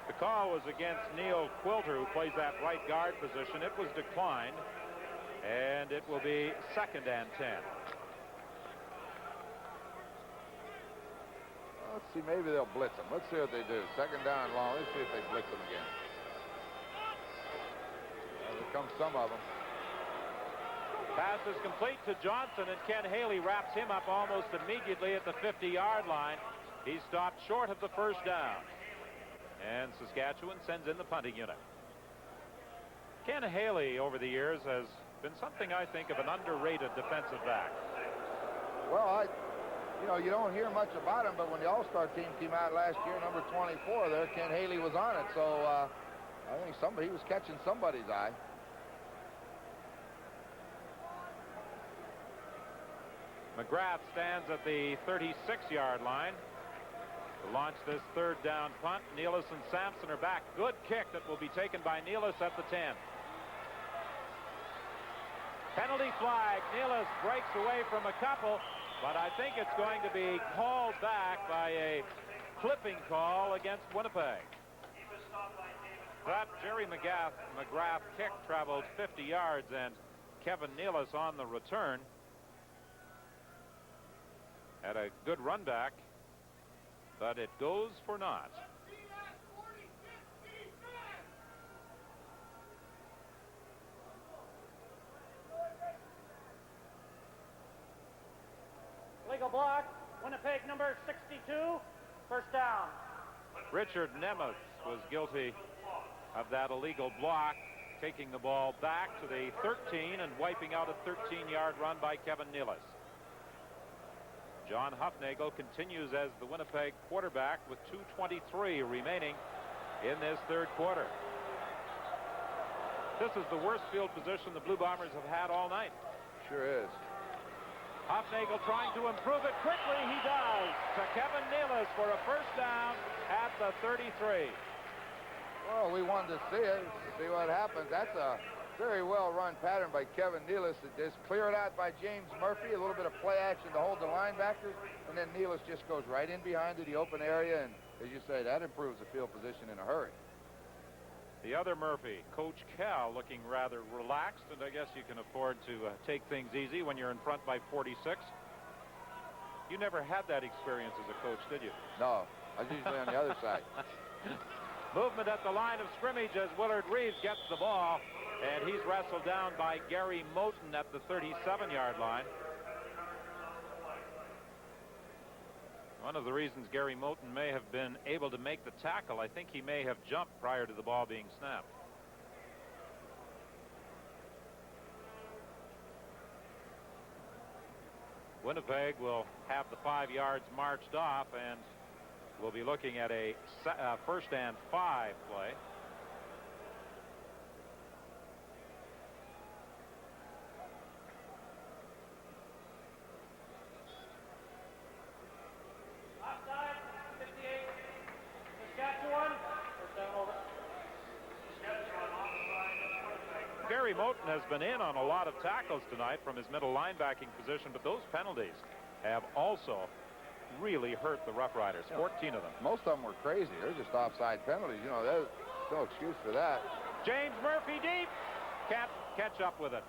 The call was against Neil Quilter, who plays that right guard position. It was declined, and it will be 2nd and 10. Let's see, maybe they'll blitz him. Let's see what they do. 2nd down long. Let's see if they blitz him again. Well, there come some of them. Pass is complete to Johnson, and Ken Haley wraps him up almost immediately at the 50-yard line. He stopped short of the 1st down. And Saskatchewan sends in the punting unit. Ken Haley over the years has been something I think of an underrated defensive back. Well, you don't hear much about him, but when the All-Star team came out last year, number 24 there, Ken Haley was on it. So I think he was catching somebody's eye. McGrath stands at the 36-yard line to launch this 3rd down punt. Nealis and Sampson are back. Good kick that will be taken by Nealis at the 10. Penalty flag. Nealis breaks away from a couple, but I think it's going to be called back by a clipping call against Winnipeg. That Jerry McGrath kick traveled 50 yards, and Kevin Nealis on the return had a good run back, but it goes for naught. Legal block, Winnipeg number 62, 1st down. Richard Nemeth was guilty of that illegal block, taking the ball back to the 13 and wiping out a 13-yard run by Kevin Nealis. John Hufnagel continues as the Winnipeg quarterback with 2:23 remaining in this 3rd quarter. This is the worst field position the Blue Bombers have had all night. Sure is. Hufnagel trying to improve it quickly. He does, to Kevin Nealis for a 1st down at the 33. Well, we wanted to see it, see what happens. That's a very well-run pattern by Kevin Nealis. It just cleared out by James Murphy. A little bit of play action to hold the linebackers, and then Nealis just goes right in behind to the open area, and as you say, that improves the field position in a hurry. The other Murphy, Coach Cal, looking rather relaxed, and I guess you can afford to take things easy when you're in front by 46. You never had that experience as a coach, did you? No, I was usually on the other side. Movement at the line of scrimmage as Willard Reeves gets the ball, and he's wrestled down by Gary Moten at the 37-yard line. One of the reasons Gary Moten may have been able to make the tackle, I think he may have jumped prior to the ball being snapped. Winnipeg will have the 5 yards marched off, and we'll be looking at a 1st and 5 play. Offside, 58, Saskatchewan. 1st down over. Gary Moten has been in on a lot of tackles tonight from his middle linebacking position, but those penalties have also really hurt the Roughriders. 14 of them. Most of them were crazy. They're just offside penalties. You know, there's no excuse for that. James Murphy deep. Can't catch up with it.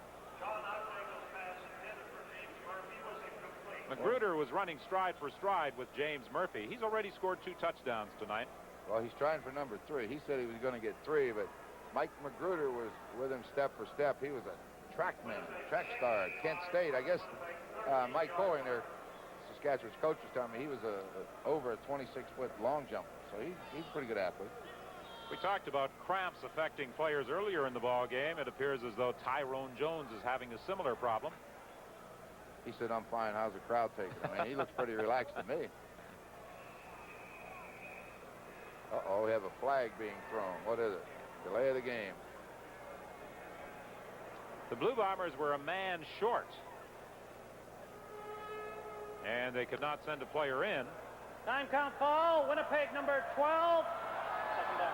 Magruder was running stride for stride with James Murphy. He's already scored 2 touchdowns tonight. Well, he's trying for number 3. He said he was going to get 3, but Mike Magruder was with him step for step. He was a track star at Kent State. I guess Mike Cohen, their Saskatchewan's coach, was telling me he was over a 26-foot long jumper. So he's a pretty good athlete. We talked about cramps affecting players earlier in the ball game. It appears as though Tyrone Jones is having a similar problem. He said, "I'm fine. How's the crowd taking him?" I mean, he looks pretty relaxed to me. Uh-oh, we have a flag being thrown. What is it? Delay of the game. The Blue Bombers were a man short, and they could not send a player in. Time count fall, Winnipeg number 12. 2nd down.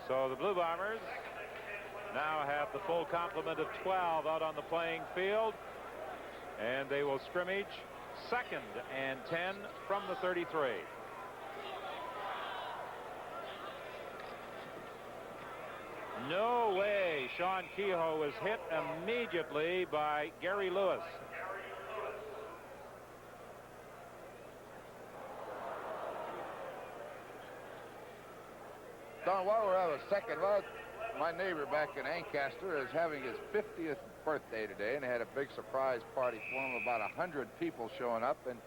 So the Blue Bombers now have the full complement of 12 out on the playing field, and they will scrimmage 2nd and 10 from the 33. No way. Sean Kehoe was hit immediately by Gary Lewis. Don, while we're having a second, well, my neighbor back in Ancaster is having his 50th birthday today, and they had a big surprise party for him, about 100 people showing up, and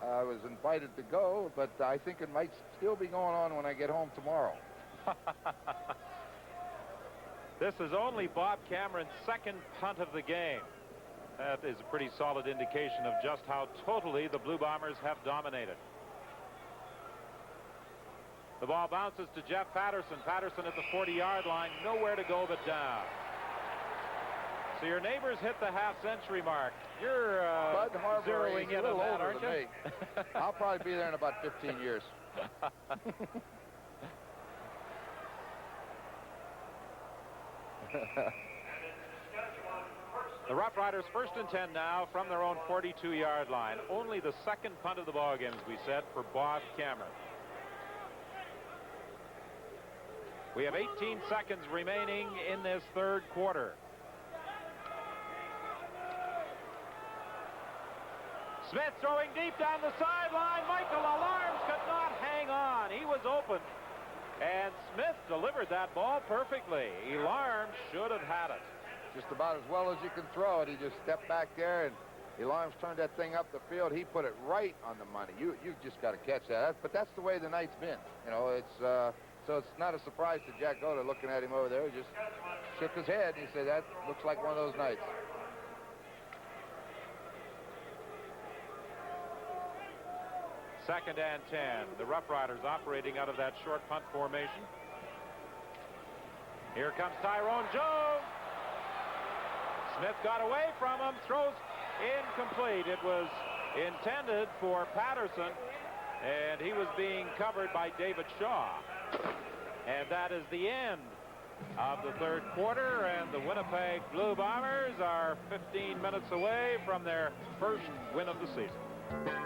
I was invited to go, but I think it might still be going on when I get home tomorrow. This is only Bob Cameron's 2nd punt of the game. That is a pretty solid indication of just how totally the Blue Bombers have dominated. The ball bounces to Jeff Patterson. Patterson at the 40-yard line, nowhere to go but down. So your neighbors hit the half-century mark. You're Bud Harbour, zeroing he's in a little on that, older aren't than you? me. I'll probably be there in about 15 years. The Roughriders 1st and 10 now from their own 42-yard line. Only the 2nd punt of the ballgame, as we said, for Bob Cameron. We have 18 seconds remaining in this 3rd quarter. Smith throwing deep down the sideline. Michael Alarms could not hang on. He was open. And Smith delivered that ball perfectly. Alarms should have had it. Just about as well as you can throw it. He just stepped back there, and Alarms turned that thing up the field. He put it right on the money. You just got to catch that. But that's the way the night's been. You know, it's so it's not a surprise to Jack Goda looking at him over there. He just shook his head. And he said, that looks like one of those nights. Second and 10. The Roughriders operating out of that short punt formation. Here comes Tyrone Jones. Smith got away from him. Throws incomplete. It was intended for Patterson, and he was being covered by David Shaw. And that is the end of the 3rd quarter, and the Winnipeg Blue Bombers are 15 minutes away from their 1st win of the season.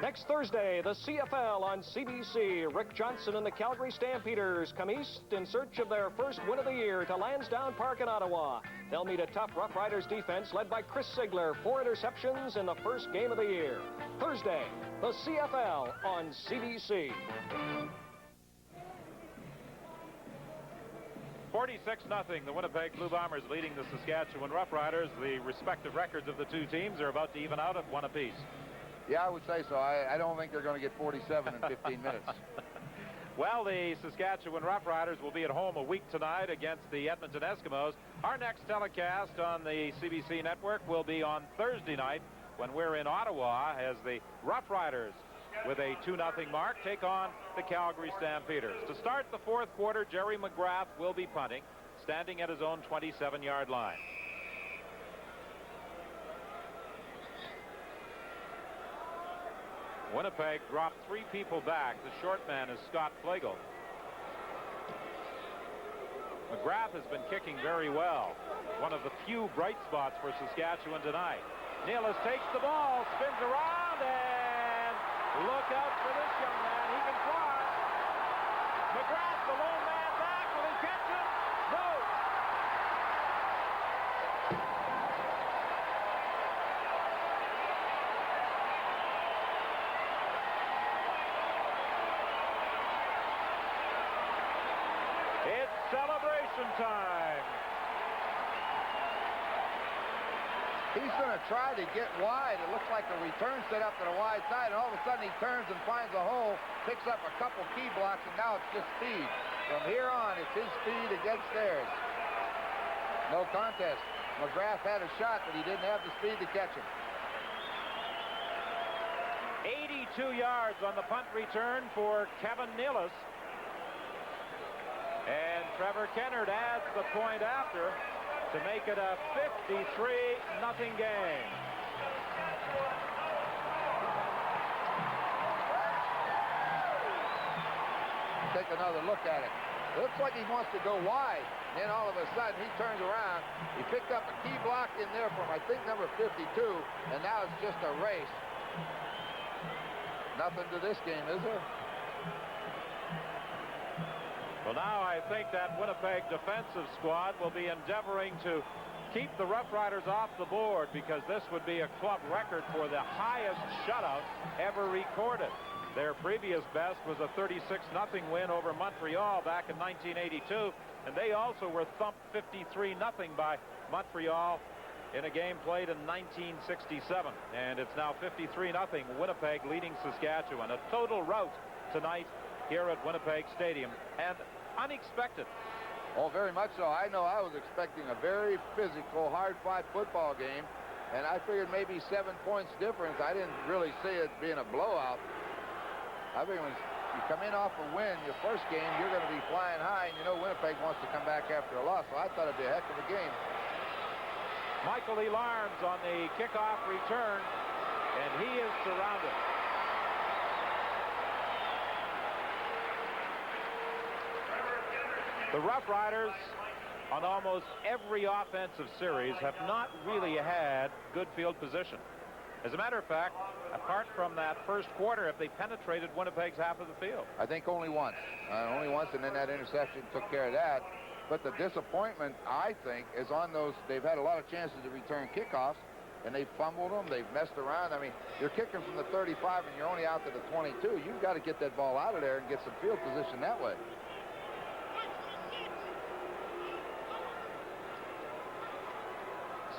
Next Thursday, the CFL on CBC. Rick Johnson and the Calgary Stampeders come east in search of their 1st win of the year to Lansdowne Park in Ottawa. They'll meet a tough Roughriders defense led by Chris Ziegler. 4 interceptions in the 1st game of the year. Thursday, the CFL on CBC. 46-0. The Winnipeg Blue Bombers leading the Saskatchewan Roughriders. The respective records of the two teams are about to even out at 1 apiece. Yeah, I would say so. I don't think they're going to get 47 in 15 minutes. Well, the Saskatchewan Roughriders will be at home a week tonight against the Edmonton Eskimos. Our next telecast on the CBC network will be on Thursday night when we're in Ottawa as the Roughriders, with a 2-0 mark, take on the Calgary Stampeders. To start the 4th quarter, Jerry McGrath will be punting, standing at his own 27-yard line. Winnipeg dropped 3 people back. The short man is Scott Flegel. McGrath has been kicking very well. One of the few bright spots for Saskatchewan tonight. Nealis takes the ball, spins around, and look out for this young man. He can fly. McGrath, the lone man back. Will he catch it? No. It's celebration time. He's going to try to get wide. It looks like a return set up to the wide side, and all of a sudden he turns and finds a hole, picks up a couple key blocks, and now it's just speed. From here on, it's his speed against theirs. No contest. McGrath had a shot, but he didn't have the speed to catch him. 82 yards on the punt return for Kevin Nealis. And Trevor Kennard adds the point after to make it a 53-0 game. Take another look at it. It looks like he wants to go wide. Then all of a sudden he turns around. He picked up a key block in there from I think number 52, and now it's just a race. Nothing to this game, is there? Well, now I think that Winnipeg defensive squad will be endeavoring to keep the Roughriders off the board, because this would be a club record for the highest shutout ever recorded. Their previous best was a 36-0 win over Montreal back in 1982, and they also were thumped 53-0 by Montreal in a game played in 1967. And it's now 53-0, Winnipeg leading Saskatchewan. A total rout tonight here at Winnipeg Stadium, and unexpected. Oh, very much so. I know I was expecting a very physical, hard-fought football game, and I figured maybe 7 points difference. I didn't really see it being a blowout. I think when you come in off a win, your first game, you're going to be flying high, and you know Winnipeg wants to come back after a loss, so I thought it'd be a heck of a game. Michael Elarms on the kickoff return, and he is surrounded. The Roughriders, on almost every offensive series, have not really had good field position. As a matter of fact, apart from that first quarter, if they penetrated Winnipeg's half of the field. I think only once, and then that interception took care of that. But the disappointment, I think, is on those. They've had a lot of chances to return kickoffs, and they've fumbled them. They've messed around. I mean, you're kicking from the 35, and you're only out to the 22. You've got to get that ball out of there and get some field position that way.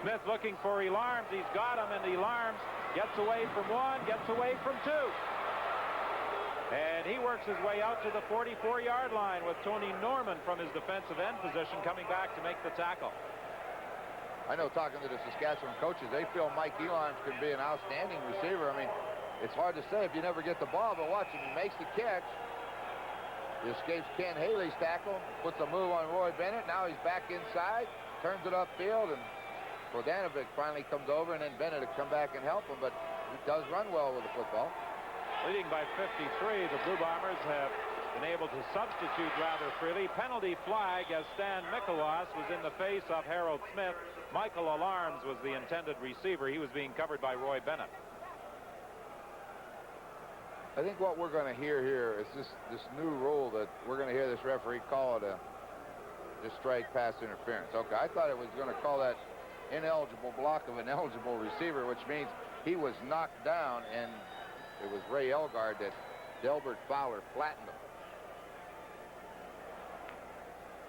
Smith looking for Elarms. He's got him, and Elarms gets away from one, gets away from two. And he works his way out to the 44-yard line with Tony Norman from his defensive end position coming back to make the tackle. I know, talking to the Saskatchewan coaches, they feel Mike Elarms can be an outstanding receiver. I mean, it's hard to say if you never get the ball, but watch him. He makes the catch. He escapes Ken Haley's tackle, puts a move on Roy Bennett. Now he's back inside, turns it upfield, and Bogdanovic finally comes over, and then Bennett will come back and help him, but he does run well with the football. Leading by 53, the Blue Bombers have been able to substitute rather freely. Penalty flag as Stan Mikolas was in the face of Harold Smith. Michael Elarms was the intended receiver. He was being covered by Roy Bennett. I think what we're going to hear here is this new rule that we're going to hear this referee call it a just strike pass interference. Okay, I thought it was going to call that ineligible block of an eligible receiver, which means he was knocked down, and it was Ray Elgard that Delbert Fowler flattened him.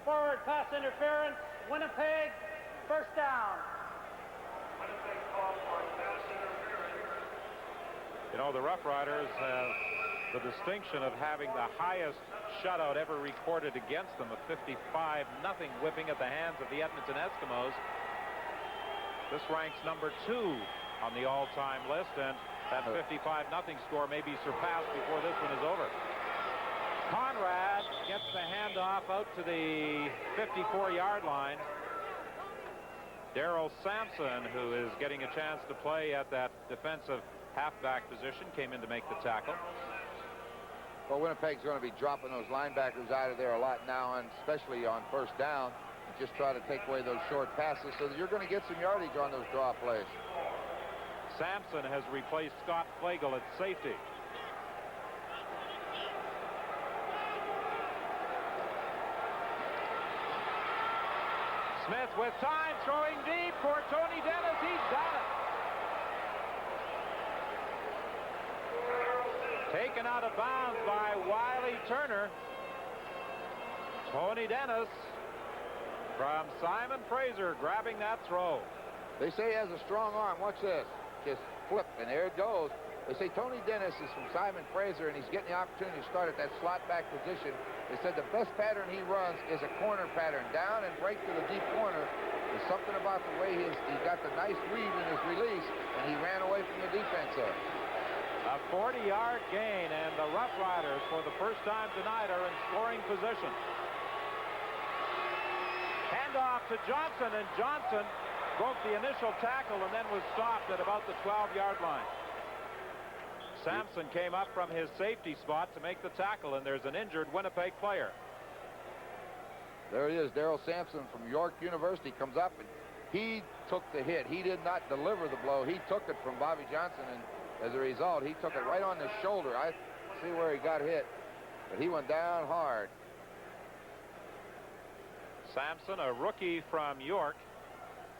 Forward pass interference, Winnipeg, first down. Winnipeg called for pass interference. You know, the Roughriders have the distinction of having the highest shutout ever recorded against them, a 55-0 whipping at the hands of the Edmonton Eskimos. This ranks number 2 on the all-time list, and that 55-0 score may be surpassed before this one is over. Conrad gets the handoff out to the 54-yard line. Darrell Sampson, who is getting a chance to play at that defensive halfback position, came in to make the tackle. Well, Winnipeg's going to be dropping those linebackers out of there a lot now, and especially on first down. Just try to take away those short passes so that you're going to get some yardage on those draw plays. Sampson has replaced Scott Flagel at safety. Smith with time, throwing deep for Tony Dennis. He's got it. Taken out of bounds by Wiley Turner. Tony Dennis from Simon Fraser grabbing that throw. They say he has a strong arm. Watch this. Just flip, and there it goes. They say Tony Dennis is from Simon Fraser, and he's getting the opportunity to start at that slot back position. They said the best pattern he runs is a corner pattern, down and break to the deep corner. There's something about the way he got the nice weave in his release, and he ran away from the defense there. A 40-yard gain, and the Roughriders, for the first time tonight, are in scoring position. Handoff to Johnson, and Johnson broke the initial tackle and then was stopped at about the 12-yard line. Sampson came up from his safety spot to make the tackle, and there's an injured Winnipeg player. There he is, Darrell Sampson from York University comes up, and he took the hit. He did not deliver the blow. He took it from Bobby Johnson, and As a result, he took it right on the shoulder. I see where he got hit, but he went down hard. Sampson, a rookie from York,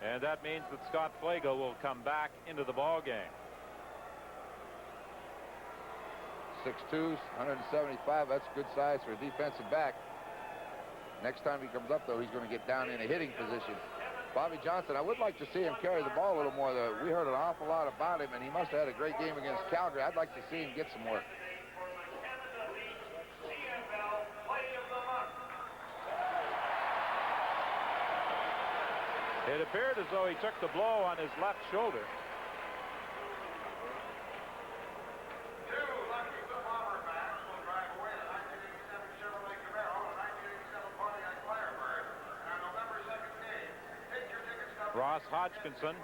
and that means that Scott Flagel will come back into the ball game. 6'2", 175. That's good size for a defensive back. Next time he comes up, though, he's going to get down in a hitting position. Bobby Johnson, I would like to see him carry the ball a little more, though. We heard an awful lot about him, and he must have had a great game against Calgary. I'd like to see him get some work. It appeared as though he took the blow on his left shoulder. Ross Hodgkinson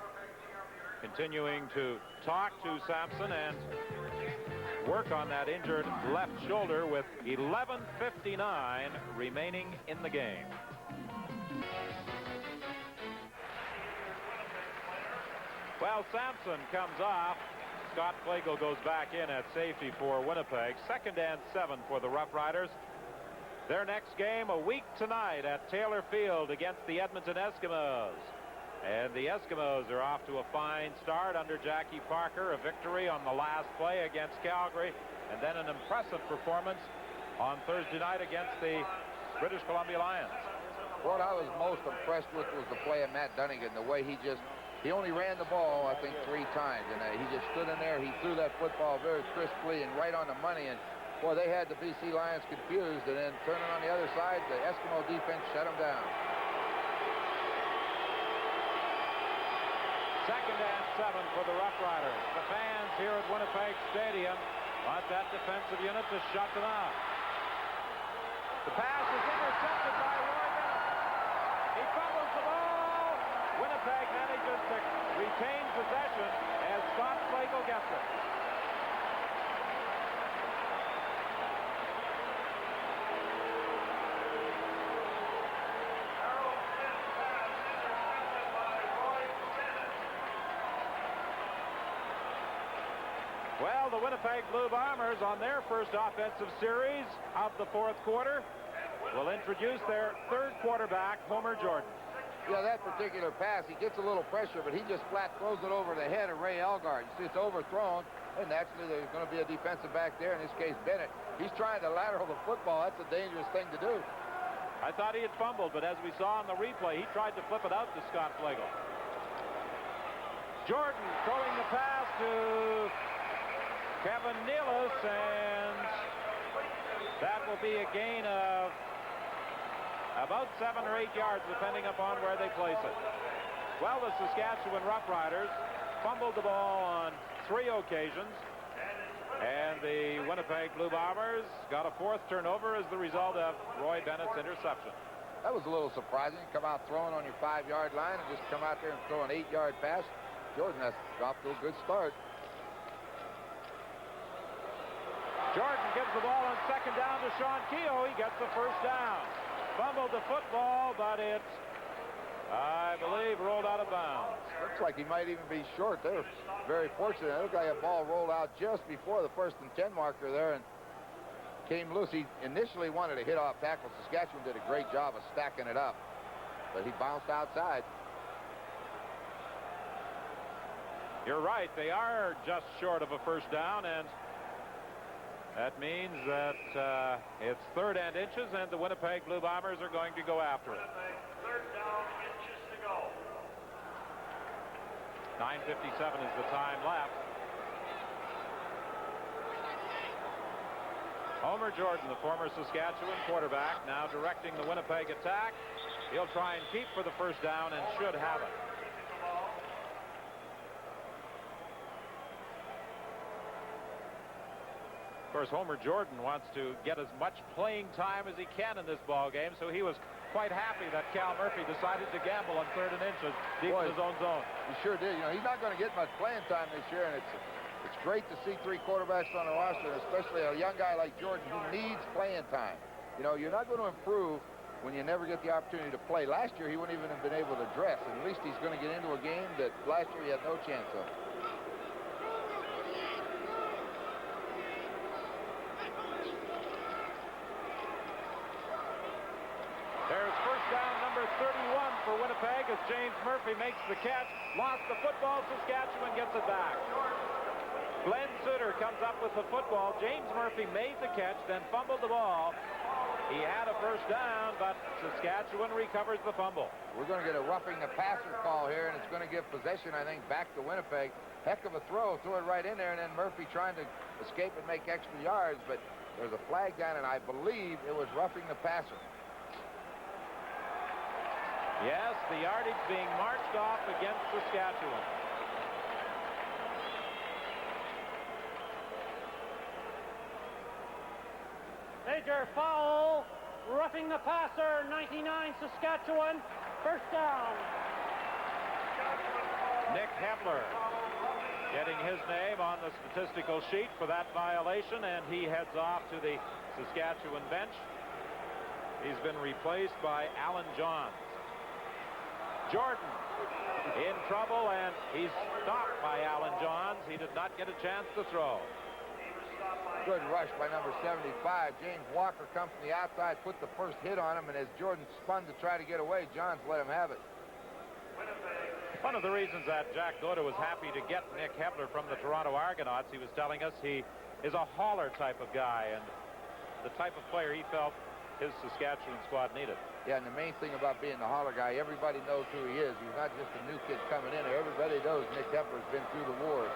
continuing to talk to Sampson and work on that injured left shoulder with 11:59 remaining in the game. Well, Sampson comes off. Scott Flagel goes back in at safety for Winnipeg. 2nd and 7 for the Roughriders. Their next game a week tonight at Taylor Field against the Edmonton Eskimos. And the Eskimos are off to a fine start under Jackie Parker. A victory on the last play against Calgary, and then an impressive performance on Thursday night against the British Columbia Lions. What I was most impressed with was the play of Matt Dunnigan, the way he only ran the ball, I think, 3 times, and he just stood in there. He threw that football very crisply and right on the money, and boy, they had the BC Lions confused, and then turning on the other side, the Eskimo defense shut them down. 2nd and 7 for the Roughriders. The fans here at Winnipeg Stadium want that defensive unit to shut them out. The pass is intercepted by Roy Bennett. He fumbles the ball. Winnipeg manages to retain possession as Scott Flagel gets it. Well, the Winnipeg Blue Bombers on their first offensive series of the 4th quarter will introduce their 3rd quarterback, Homer Jordan. Yeah, that particular pass, he gets a little pressure, but he just flat throws it over the head of Ray Elgard. You see, it's overthrown, and naturally there's going to be a defensive back there, in this case Bennett. He's trying to lateral the football. That's a dangerous thing to do. I thought he had fumbled, but as we saw on the replay, he tried to flip it out to Scott Flagel. Jordan throwing the pass to Kevin Nealis, and that will be a gain of about 7 or 8 yards, depending upon where they place it. Well, the Saskatchewan Roughriders fumbled the ball on 3 occasions, and the Winnipeg Blue Bombers got a 4th turnover as the result of Roy Bennett's interception. That was a little surprising. Come out throwing on your 5-yard line and just come out there and throw an 8-yard pass. Jordan has off to a good start. Jordan gives the ball on 2nd down to Sean Keogh. He gets the 1st down. Fumbled the football, but it's, I believe, rolled out of bounds. Looks like he might even be short. They were very fortunate. It looked like a ball rolled out just before the 1st and 10 marker there and came loose. He initially wanted to hit off tackle. Saskatchewan did a great job of stacking it up, but he bounced outside. You're right. They are just short of a 1st down, and that means that it's 3rd and inches, and the Winnipeg Blue Bombers are going to go after it. 3rd down, inches to go. 9:57 is the time left. Homer Jordan, the former Saskatchewan quarterback, now directing the Winnipeg attack. He'll try and keep for the 1st down and should have it. Of course, Homer Jordan wants to get as much playing time as he can in this ball game, so he was quite happy that Cal Murphy decided to gamble on 3rd and inches deep in his own zone. He sure did. You know, he's not going to get much playing time this year, and it's great to see 3 quarterbacks on the roster, especially a young guy like Jordan who needs playing time. You know, you're not going to improve when you never get the opportunity to play. Last year, he wouldn't even have been able to dress, and at least he's going to get into a game that last year he had no chance of. 31 for Winnipeg as James Murphy makes the catch. Lost the football. Saskatchewan gets it back. Glenn Sutter comes up with the football. James Murphy made the catch, then fumbled the ball. He had a first down, but Saskatchewan recovers the fumble. We're going to get a roughing the passer call here, and it's going to give possession, I think, back to Winnipeg. Heck of a throw. Threw it right in there, and then Murphy trying to escape and make extra yards, but there's a flag down, and I believe it was roughing the passer. Yes, the yardage being marched off against Saskatchewan. Major foul, roughing the passer, 99 Saskatchewan, first down. Nick Hebler getting his name on the statistical sheet for that violation, and he heads off to the Saskatchewan bench. He's been replaced by Alan Johns. Jordan in trouble, and he's stopped by Alan Johns. He did not get a chance to throw. Good rush by number 75. James Walker comes from the outside, put the first hit on him, and as Jordan spun to try to get away, Johns let him have it. One of the reasons that Jack Goda was happy to get Nick Hebler from the Toronto Argonauts, he was telling us he is a hauler type of guy and the type of player he felt his Saskatchewan squad needed. Yeah, and the main thing about being the hauler guy, everybody knows who he is. He's not just a new kid coming in. Everybody knows Nick Hebler's been through the wars.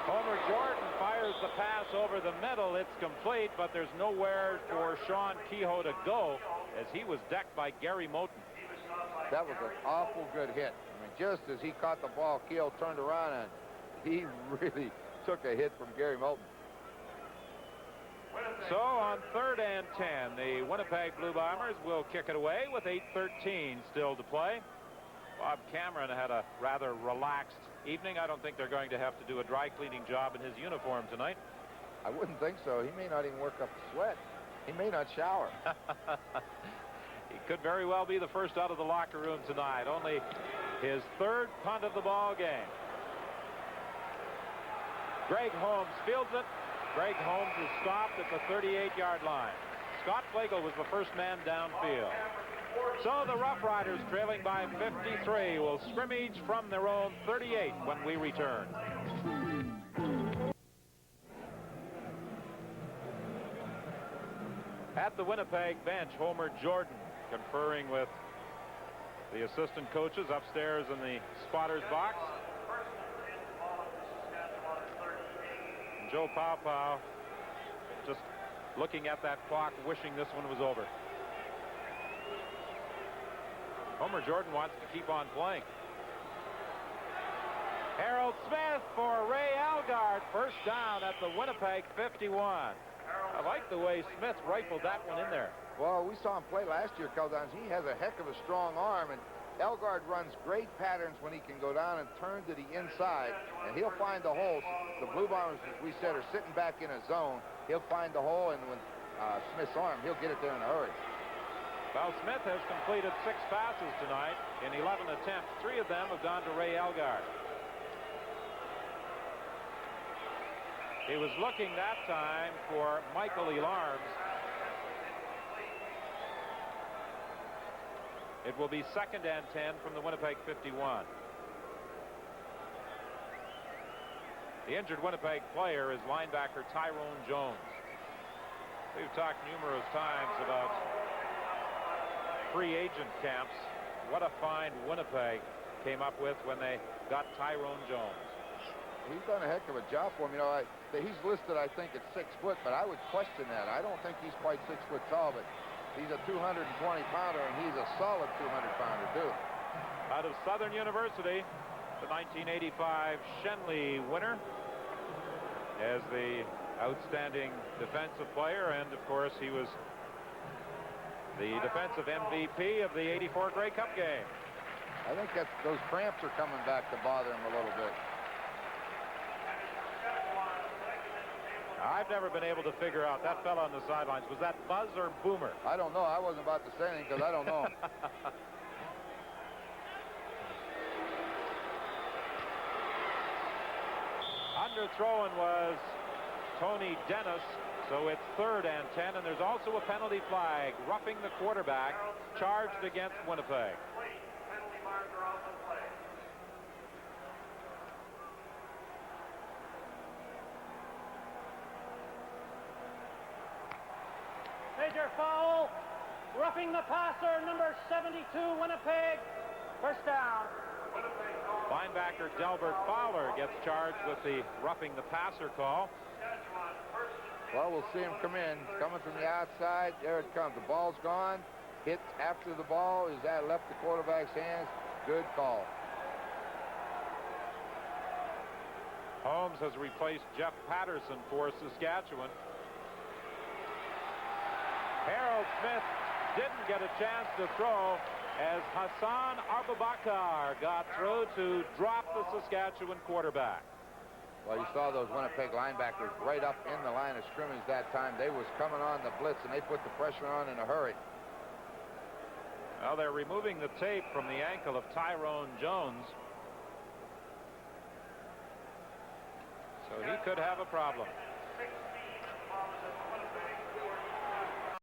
Homer Jordan fires the pass over the middle. It's complete, but there's nowhere for Sean Kehoe to go as he was decked by Gary Moten. That was an awful good hit. I mean, just as he caught the ball, Kehoe turned around, and he really took a hit from Gary Moten. So on 3rd and 10, the Winnipeg Blue Bombers will kick it away with 8:13 still to play. Bob Cameron had a rather relaxed evening. I don't think they're going to have to do a dry cleaning job in his uniform tonight. I wouldn't think so. He may not even work up the sweat. He may not shower. He could very well be the first out of the locker room tonight. Only his 3rd punt of the ball game. Greg Holmes fields it. Greg Holmes is stopped at the 38-yard line. Scott Flagel was the first man downfield. So the Rough Riders, trailing by 53, will scrimmage from their own 38 when we return. At the Winnipeg bench, Homer Jordan conferring with the assistant coaches upstairs in the spotter's box. And Joe Pow just looking at that clock, wishing this one was over. Homer Jordan wants to keep on playing. Harold Smith for Ray Algard. First down at the Winnipeg 51. I like the way Smith rifled that one in there. Well, we saw him play last year, Keldons. He has a heck of a strong arm, and Elgard runs great patterns when he can go down and turn to the inside, and he'll find the hole. The Blue Bombers, as we said, are sitting back in a zone. He'll find the hole, and when Smith's arm, he'll get it there in a hurry. Well, Smith has completed 6 passes tonight in 11 attempts. 3 of them have gone to Ray Elgard. He was looking that time for Michael Elarms. It will be 2nd and 10 from the Winnipeg 51. The injured Winnipeg player is linebacker Tyrone Jones. We've talked numerous times about free agent camps. What a find Winnipeg came up with when they got Tyrone Jones. He's done a heck of a job for him. You know, he's listed, I think, at 6 foot, but I would question that. I don't think he's quite 6 foot tall, but he's a 220-pounder, and he's a solid 200-pounder, too. Out of Southern University, the 1985 Shenley winner as the outstanding defensive player, and, of course, he was the defensive MVP of the '84 Grey Cup game. I think those cramps are coming back to bother him a little bit. I've never been able to figure out that fella on the sidelines. Was that Buzz or Boomer? I don't know. I wasn't about to say anything because I don't know. Underthrown was Tony Dennis. So it's 3rd and 10, and there's also a penalty flag, roughing the quarterback, charged against Winnipeg. Penalty marker on the play. Major foul. Roughing the passer, number 72, Winnipeg. First down. Linebacker Delbert Fowler gets charged with the roughing the passer call. Well, we'll see him come in. Coming from the outside. There it comes. The ball's gone. Hit after the ball. Is that left the quarterback's hands? Good call. Holmes has replaced Jeff Patterson for Saskatchewan. Harold Smith didn't get a chance to throw as Hassan Abubakar got through to drop the Saskatchewan quarterback. Well, you saw those Winnipeg linebackers right up in the line of scrimmage that time. They was coming on the blitz, and they put the pressure on in a hurry. Well, they're removing the tape from the ankle of Tyrone Jones. So he could have a problem.